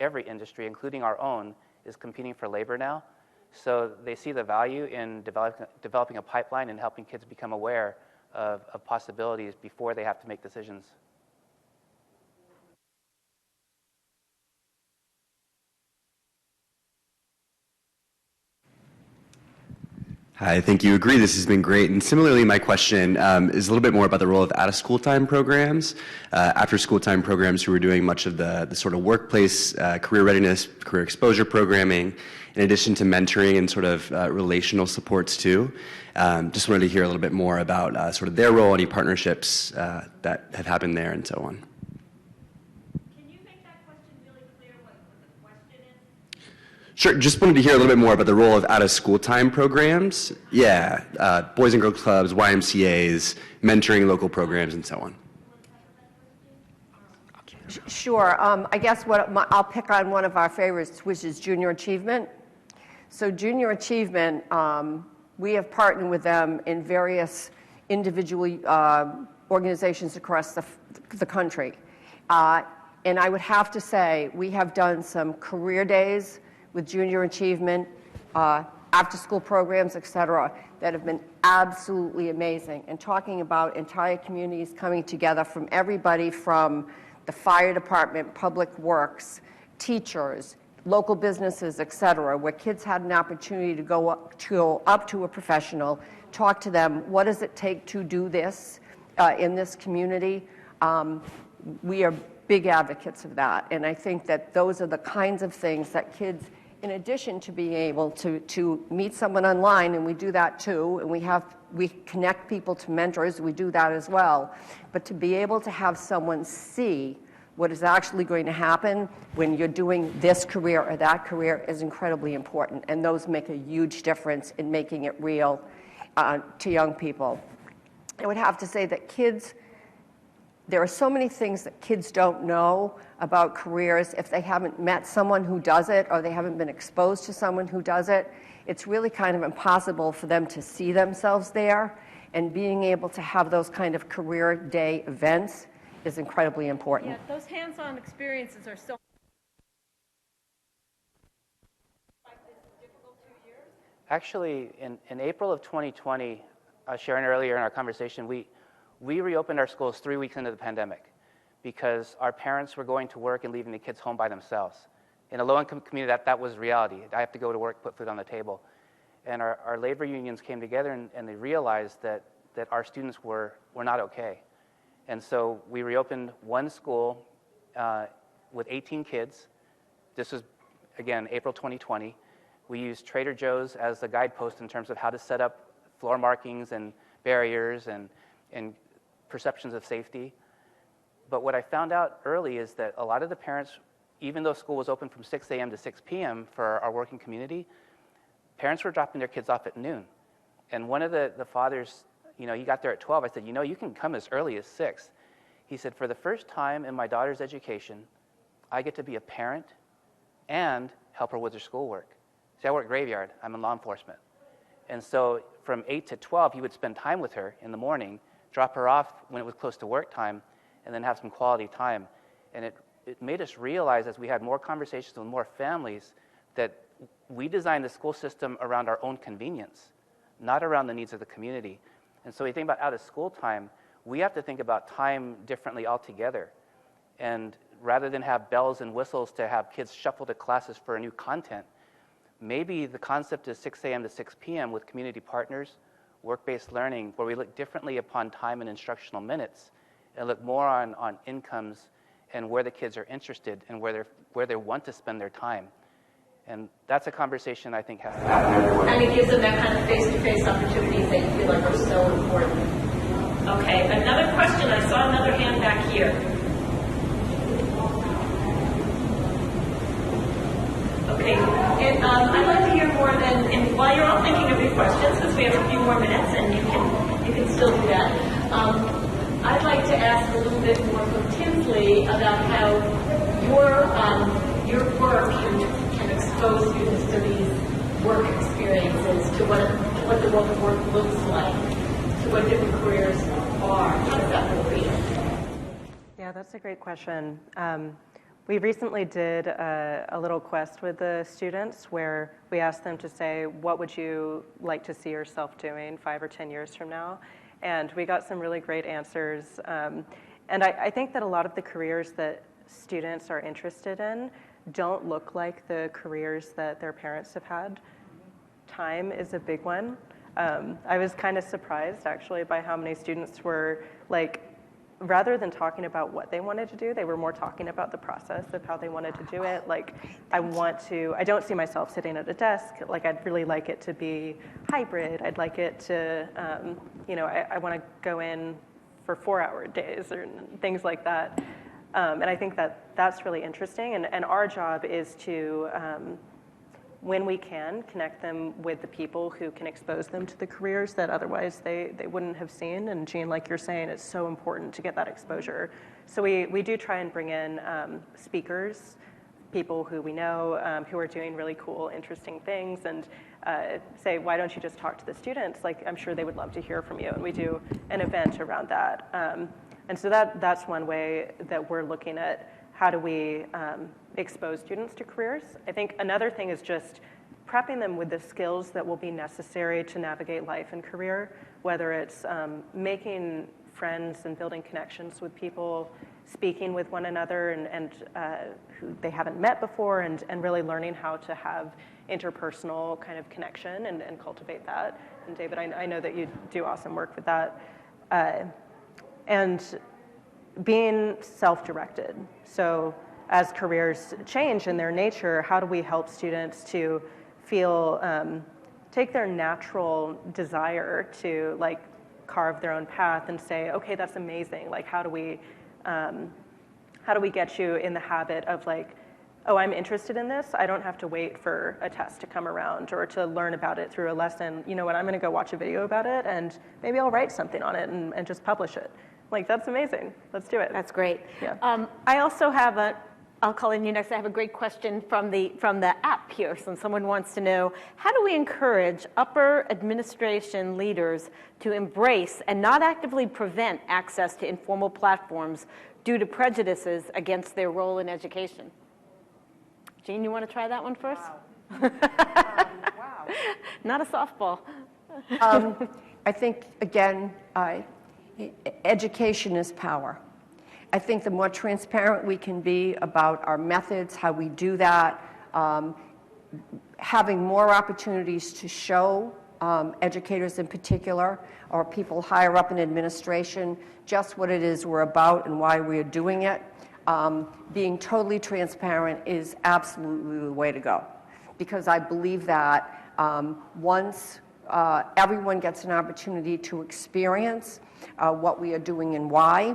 including our own, is competing for labor now. So they see the value in developing a pipeline and helping kids become aware of possibilities before they have to make decisions. Hi, thank you. Agree, this has been great. And similarly, my question is a little bit more about the role of out-of-school time programs, after-school time programs who are doing much of the sort of workplace, career readiness, career exposure programming, in addition to mentoring and sort of relational supports too. Just wanted to hear a little bit more about sort of their role, any partnerships that have happened there and so on. Sure, just wanted to hear a little bit more about the role of out-of-school time programs. Yeah, Boys and Girls Clubs, YMCAs, mentoring local programs, and so on. Sure. I guess I'll pick on one of our favorites, which is Junior Achievement. So Junior Achievement, we have partnered with them in various individual organizations across the country. And I would have to say, we have done some career days with junior achievement, after-school programs, et cetera, that have been absolutely amazing. And talking about entire communities coming together from everybody from the fire department, public works, teachers, local businesses, et cetera, where kids had an opportunity to go up to a professional, talk to them, what does it take to do this in this community? We are big advocates of that. And I think that those are the kinds of things that kids, in addition to being able to meet someone online, and we do that too, and we connect people to mentors, we do that as well, but to be able to have someone see what is actually going to happen when you're doing this career or that career is incredibly important, and those make a huge difference in making it real to young people. I would have to say that kids, there are so many things that kids don't know about careers if they haven't met someone who does it or they haven't been exposed to someone who does it. It's really kind of impossible for them to see themselves there, and being able to have those kind of career day events is incredibly important. Yeah, those hands-on experiences are so. Actually, in April of 2020, Sharon, earlier in our conversation, we reopened our schools 3 weeks into the pandemic because our parents were going to work and leaving the kids home by themselves. In a low-income community, that was reality. I have to go to work, put food on the table. And our labor unions came together and they realized that our students were not okay. And so we reopened one school with 18 kids. This was, again, April 2020. We used Trader Joe's as the guidepost in terms of how to set up floor markings and barriers and perceptions of safety. But what I found out early is that a lot of the parents, even though school was open from 6 a.m. to 6 p.m. for our working community, parents were dropping their kids off at noon. And one of the fathers, he got there at 12. I said, you can come as early as 6. He said, for the first time in my daughter's education, I get to be a parent and help her with her schoolwork. See, I work graveyard. I'm in law enforcement. And so from 8 to 12, he would spend time with her in the morning, drop her off when it was close to work time, and then have some quality time. And it made us realize, as we had more conversations with more families, that we designed the school system around our own convenience, not around the needs of the community. And so when you think about out-of-school time, we have to think about time differently altogether. And rather than have bells and whistles to have kids shuffle to classes for a new content, maybe the concept is 6 a.m. to 6 p.m. with community partners, work-based learning, where we look differently upon time and instructional minutes, and look more on incomes and where the kids are interested and where they want to spend their time. And that's a conversation I think has to happen. And it gives them that kind of face-to-face opportunities that you feel like are so important. Okay, another question. I saw another hand back here. Okay, and I'd like to hear more then, and while you're all thinking of your questions, because we have a few more minutes and you can still do that, I'd like to ask a little bit more from Tinsley about how your work can expose students to these work experiences, to what the world of work looks like, to what different careers are. How does that work for you? Yeah, that's a great question. We recently did a little quest with the students where we asked them to say, what would you like to see yourself doing 5 or 10 years from now? And we got some really great answers. And I think that a lot of the careers that students are interested in don't look like the careers that their parents have had. Time is a big one. I was kind of surprised, actually, by how many students were like, rather than talking about what they wanted to do, they were more talking about the process of how they wanted to do it. Like, I don't see myself sitting at a desk. Like, I'd really like it to be hybrid. I'd like it to, I want to go in for 4-hour days or things like that. And I think that that's really interesting. And our job is to, when we can, connect them with the people who can expose them to the careers that otherwise they wouldn't have seen. And Jean, like you're saying, it's so important to get that exposure. So we do try and bring in speakers, people who we know who are doing really cool, interesting things, and say, why don't you just talk to the students? Like, I'm sure they would love to hear from you, and we do an event around that. And so that's one way that we're looking at how do we expose students to careers. I think another thing is just prepping them with the skills that will be necessary to navigate life and career, whether it's making friends and building connections with people, speaking with one another and who they haven't met before, and really learning how to have interpersonal kind of connection and cultivate that. And David, I know that you do awesome work with that. And being self-directed. So as careers change in their nature, how do we help students to feel, take their natural desire to like carve their own path and say, okay, that's amazing. Like, how do we get you in the habit of like, oh, I'm interested in this. I don't have to wait for a test to come around or to learn about it through a lesson. You know what, I'm gonna go watch a video about it and maybe I'll write something on it and just publish it. Like, that's amazing. Let's do it. That's great. Yeah. I also have I'll call in you next. I have a great question from the app here. So someone wants to know, how do we encourage upper administration leaders to embrace and not actively prevent access to informal platforms due to prejudices against their role in education? Jean, you want to try that one first? Wow. Wow. Not a softball. I think, again, education is power. I think the more transparent we can be about our methods, how we do that, having more opportunities to show educators in particular, or people higher up in administration, just what it is we're about and why we're doing it. Being totally transparent is absolutely the way to go, because I believe that once everyone gets an opportunity to experience what we are doing and why,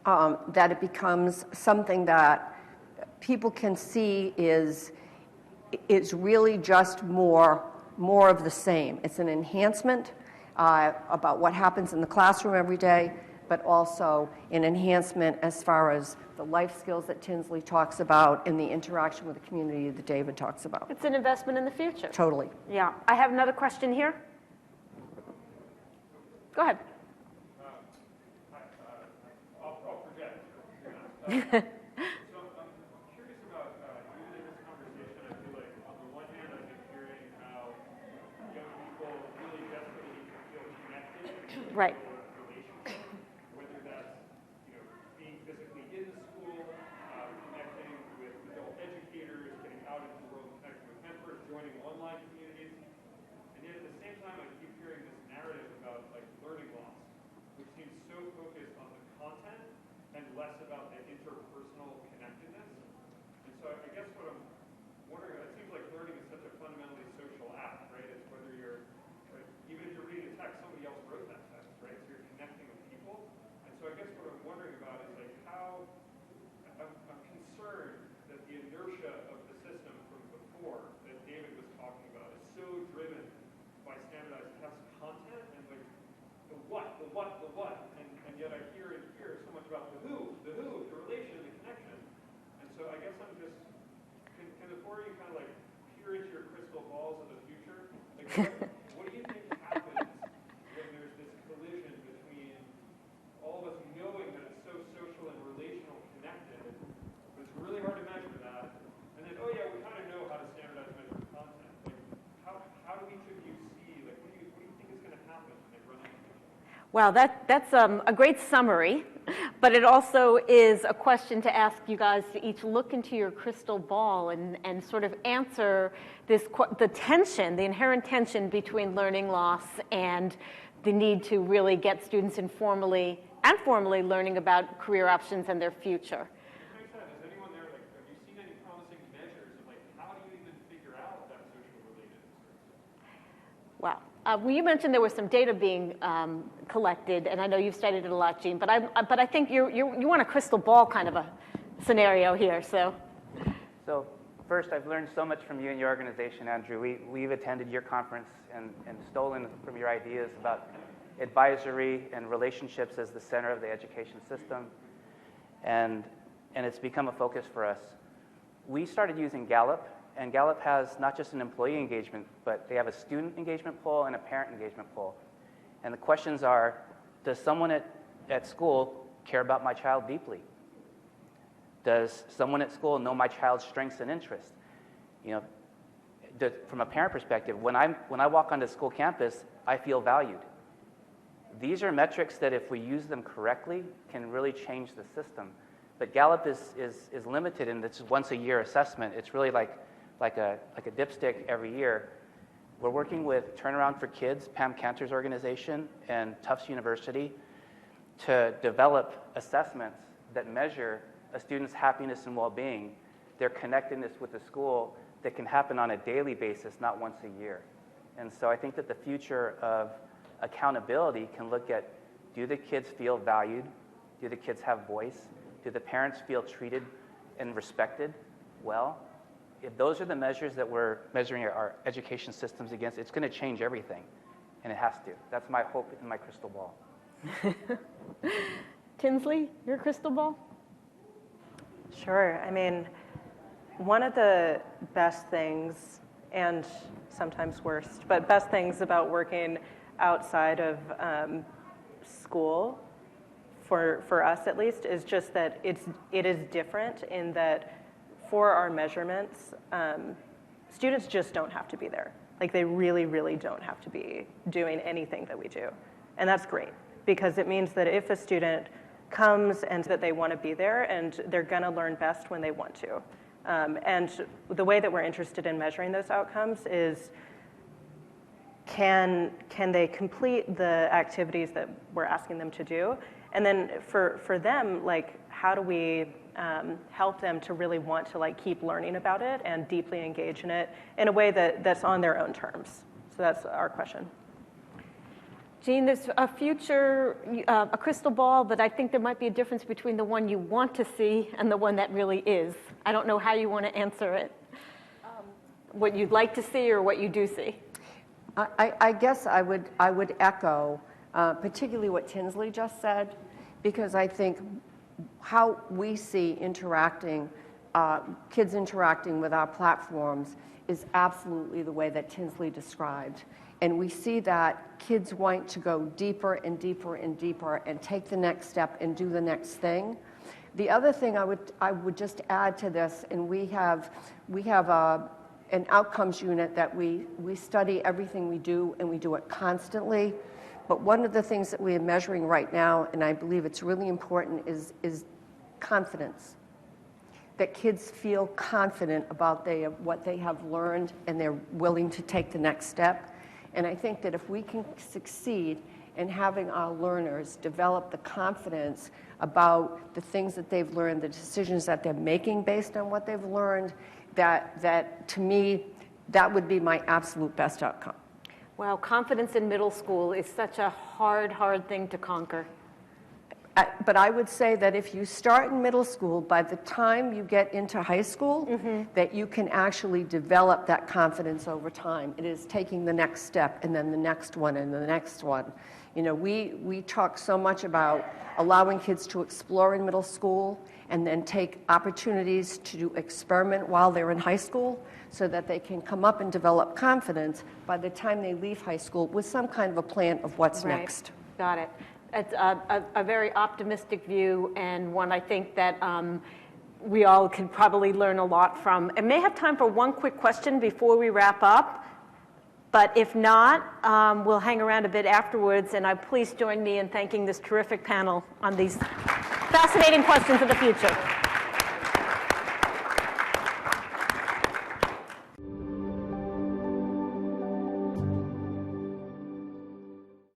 that it becomes something that people can see is really just more of the same. It's an enhancement about what happens in the classroom every day, but also an enhancement as far as the life skills that Tinsley talks about and the interaction with the community that David talks about. It's an investment in the future. Totally. Yeah. I have another question here. Go ahead. I'll project. So I'm curious about, even in this conversation, I feel like on the one hand, I've been hearing how young people really desperately need to feel connected. Right. Relationship, whether that's, being physically in the school, connecting with adult educators, getting out into the world, connecting with mentors, joining online communities. And yet at the same time, I keep hearing this narrative about like learning loss, which seems so focused on the content and less about the interpersonal connectedness. And so I guess what I'm wondering about, it seems like learning is such a fundamentally social act, right? It's whether you're, right, even if you're reading a text, somebody else wrote that text, right? So you're connecting with people. And so I guess what I'm wondering about is like how, I'm concerned that the inertia of the system from before that David was talking about is so driven by standardized test content and like the what, and yet I hear and hear so much about the who, the relation, the connection. And so I guess I'm just, can the four of you kind of like peer into your crystal balls of the future? Like what do you think happens when there's this collision between all of us knowing that it's so social and relational connected, but it's really hard to measure that, and then, oh yeah, we kind of know how to standardize measure content. Like, how do each of you see, like, what do you think is going to happen when they run into each other? Wow, that's a great summary, but it also is a question to ask you guys to each look into your crystal ball and sort of answer the tension, the inherent tension between learning loss and the need to really get students informally and formally learning about career options and their future. Is anyone there, like, have you seen any promising measures of, like, how do you even figure out that social relatedness? Wow. Well, you mentioned there was some data being collected, and I know you've studied it a lot, Jean. But I think you want a crystal ball kind of a scenario here. So first, I've learned so much from you and your organization, Andrew. We've attended your conference and stolen from your ideas about advisory and relationships as the center of the education system, and it's become a focus for us. we started using Gallup, and Gallup has not just an employee engagement, but they have a student engagement poll and a parent engagement poll. And the questions are, does someone at school care about my child deeply? Does someone at school know my child's strengths and interests? You know, from a parent perspective, when I walk onto school campus, I feel valued. These are metrics that if we use them correctly can really change the system. But Gallup is limited in its once-a-year assessment. It's really like a dipstick every year. We're working with Turnaround for Kids, Pam Cantor's organization, and Tufts University to develop assessments that measure a student's happiness and well-being, their connectedness with the school, that can happen on a daily basis, not once a year. And so I think that the future of accountability can look at, do the kids feel valued? Do the kids have voice? Do the parents feel treated and respected well? If those are the measures that we're measuring our education systems against, it's going to change everything, and it has to. That's my hope in my crystal ball. Tinsley, your crystal ball? Sure. I mean, one of the best things, and sometimes worst, but best things about working outside of school, for us at least, is just that it is different in that for our measurements, students just don't have to be there. Like, they really, really don't have to be doing anything that we do. And that's great, because it means that if a student comes and that they want to be there, and they're going to learn best when they want to. And the way that we're interested in measuring those outcomes is, can they complete the activities that we're asking them to do? And then for them, like, how do we help them to really want to, like, keep learning about it and deeply engage in it in a way that's on their own terms? So that's our question. Jean, there's a future, a crystal ball, but I think there might be a difference between the one you want to see and the one that really is. I don't know how you want to answer it. What you'd like to see or what you do see? I guess I would echo particularly what Tinsley just said, because I think how we see kids interacting with our platforms is absolutely the way that Tinsley described. And we see that kids want to go deeper and deeper and deeper and take the next step and do the next thing. The other thing I would just add to this, and we have an outcomes unit that we study everything we do, and we do it constantly. But one of the things that we are measuring right now, and I believe it's really important, is confidence. That kids feel confident about what they have learned, and they're willing to take the next step. And I think that if we can succeed in having our learners develop the confidence about the things that they've learned, the decisions that they're making based on what they've learned, that to me, that would be my absolute best outcome. Wow, confidence in middle school is such a hard thing to conquer. But I would say that if you start in middle school, by the time you get into high school, that you can actually develop that confidence over time. It is taking the next step, and then the next one, and the next one. You know, we talk so much about allowing kids to explore in middle school, and then take opportunities to experiment while they're in high school, so that they can come up and develop confidence by the time they leave high school with some kind of a plan of what's next. Got it. It's a very optimistic view, and one I think that we all can probably learn a lot from. I may have time for one quick question before we wrap up, but if not, we'll hang around a bit afterwards, and please join me in thanking this terrific panel on these fascinating questions of the future.